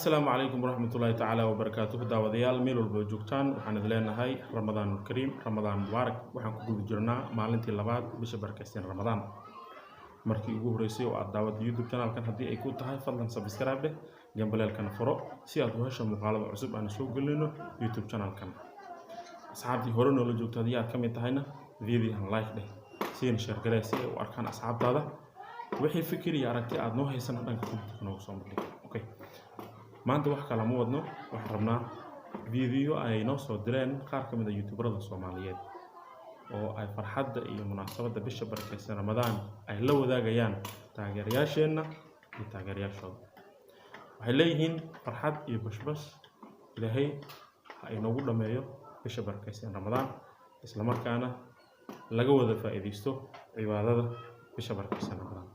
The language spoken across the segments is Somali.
السلام عليكم ورحمة الله تعالى وبركاته. داوديال ميل والبوجوكتان وحنا دلنا هاي رمضان الكريم رمضان مبارك وحنا كل جرنا معلنتي اللباد بش بركستين رمضان مركي ugu horeysay oo aad daawad YouTube channel-kan hadii ay ku tahay fadlan subscribe leh gambalelkan furo si aad u hesho muuqaalada cusub aan soo gelino YouTube channel-kan asxaabtii hore noo la joogto hadii aad kamid tahayna video like leh si share gareey si ay u arkaan asxaabtaada wixii fikir iyo aragti aad noo haysan dhanka comment noo soo martay okay maanta wax kala ma wadno waxaan rabnaa video ay noo soo direen qaar kamid ah YouTuberada Soomaaliyeed oo ay farxadda iyo munaasabadda bisha barakeysan Ramadaan ay la wadaagayaan taageerayaasheena iyo taageerayaashooda waxay leeyihiin farxad iyo bashbash Ilaahay ha inoogu dhameeyo bisha barakeysan Ramadaan isla markaana laga wada faa'iideysto cibaadada bisha barakeysan Ramadaan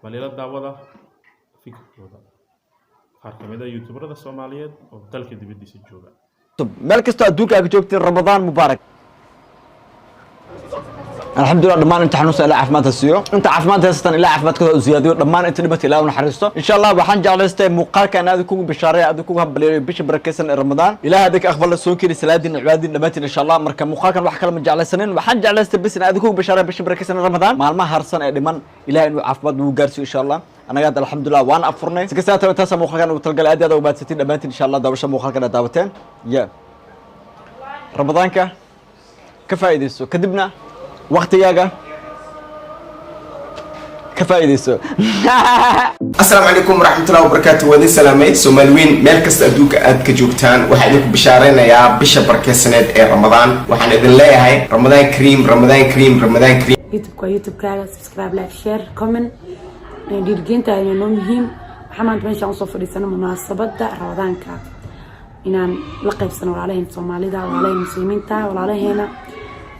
waliila daawada fikirkooda qaar kamid ah YouTuberada Soomaaliyeed oo dalka dibadiisa jooga meel kasta adduunka ka joogtay Ramadaan mubaarak الحمد لله دمان انت حنوس الى عافمات السيو انت عافمات هستن الى عافمات كذا زياده دمان انت دمت الى ونحرسته ان شاء الله waxaan jeclaystay muuqaalka aan aad ku bishaarey aad ku hableeyo bisha barakeysan Ramadaan ilaahay hadii aqbal soo kiri salaadin cibaadin dhamaantiin insha Allah marka muuqaalkan wax kale ma jeclaysanin waxaan jeclaystay bis in aad ku bishaarey bisha barakeysan Ramadaan maalmaha harsan ee dhiman ilaahay inuu caafimaad ugu gaarsiiyo insha Allah anaga alxamdulillah waan afurnay si kasta taas muuqaalkan uu talgal aad u baadsatiin dhamaantiin insha Allah daawasho muuqaalkan daawateen ya Ramadaanka ka faa'iideyso kadibna waqtigaaga كفايديسو السلام عليكم ورحمة الله وبركاته ودي سلامي سومالوين مالكست أدوك أد كجوكتان وحنيكم بشارين يا بشا بركسنة رمضان وحنيدن لها هاي رمضان كريم رمضان كريم رمضان كريم يوتيوب كالا سبسكرايب لايك شير كومنت ديرجينتا إنه مهم محمد بن شان صفر سنة مناسبة رمضان كا إنان لقيب سنة وعليهم صومالي دا وعليهم مسلمين تا وعليهم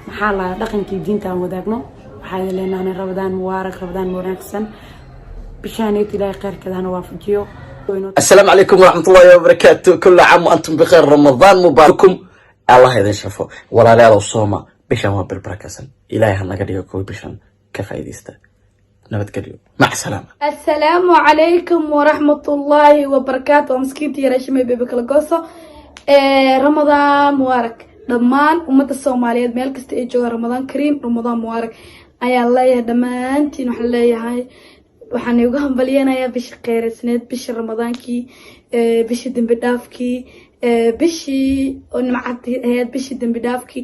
محلا دقن كي دينتا وداقنو waxay leenahay Ramadaan mubaarak Ramadaan wanaagsan bishaanay ilaahay khayr ka dana waafajiyo السلام عليكم ورحمة الله وبركاته كل عام وأنتم بخير رمضان مباركم الله يدين شفو ولا لا الصوم بشان وبالبركة إلهي هلا قد يكون بشان كفايديستا نبت قريب مع السلامة السلام عليكم ورحمة الله وبركاته مسكينتي يا رشمي بيبك لقصة رمضان مبارك دمان أمة الصومالية ميل كست إيجو رمضان كريم رمضان مبارك ayaa leeyahay dhamaantiin waxa leeyahay waxaan ugu hambalyeynaya bisha qeyrasneed bisha Ramadaankii bisha dambi dhaafkii bishii oo nimcadii ahayd bisha dambi dhaafkii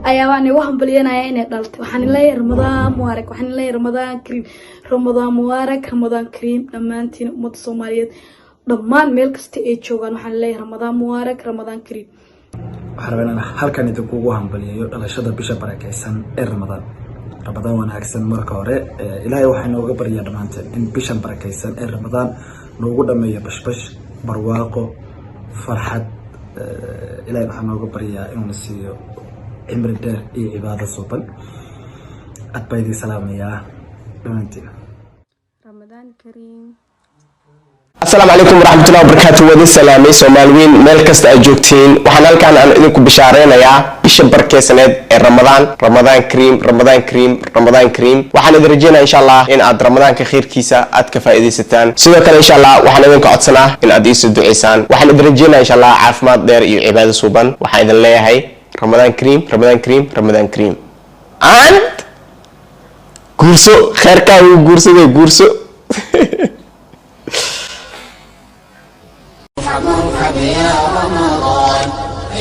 ayaa waan ugu hambalyeynaya inay dhaltay waxaan leeyahay Ramadaan mubaarak waxaan leeyahay Ramadaan mubaarak Ramadaan kariim dhamaantiin ummadda Soomaaliyeed dhamaan meel kasta ay joogaan waxaan leeyahay Ramadaan mubaarak Ramadaan kariim waxaan rabaa halkan idinku ugu hambalyeeyo dhalashada bisha barakeysan ee Ramadaan رمضان wanaagsan marka hore ilaahay waxaan nooga baryaa dhamaanteen in bishan barakeysan ee Ramadaan noogu dhameeyo bashbash barwaaqo farxad ilaahay waxaan nooga baryaa inuu siiyo cimri dheer iyo cibaado suuban adbaydi salaamaya dhamaanteen Ramadaan kariim السلام عليكم ورحمة الله وبركاته ودي سلامي سومالوين مالكست أجوكتين وحنا كان أنا إذنكم بشارين يا بيش بركيسنة رمضان رمضان كريم رمضان كريم رمضان كريم وحنا درجينا إن شاء الله إن عد رمضان كخير كيسة عد كفائدة ستان سوى كان إن شاء الله وحنا إذنكم عدسنا إن عد يسد عيسان وحنا درجينا إن شاء الله عافمات دير عبادة صوبان وحنا إذن ليه هاي رمضان كريم رمضان كريم رمضان كريم عند قرصو خير كاو قرصو دي قرصو مرحبا يا رمضان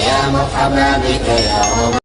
يا مرحبا بك يا رمضان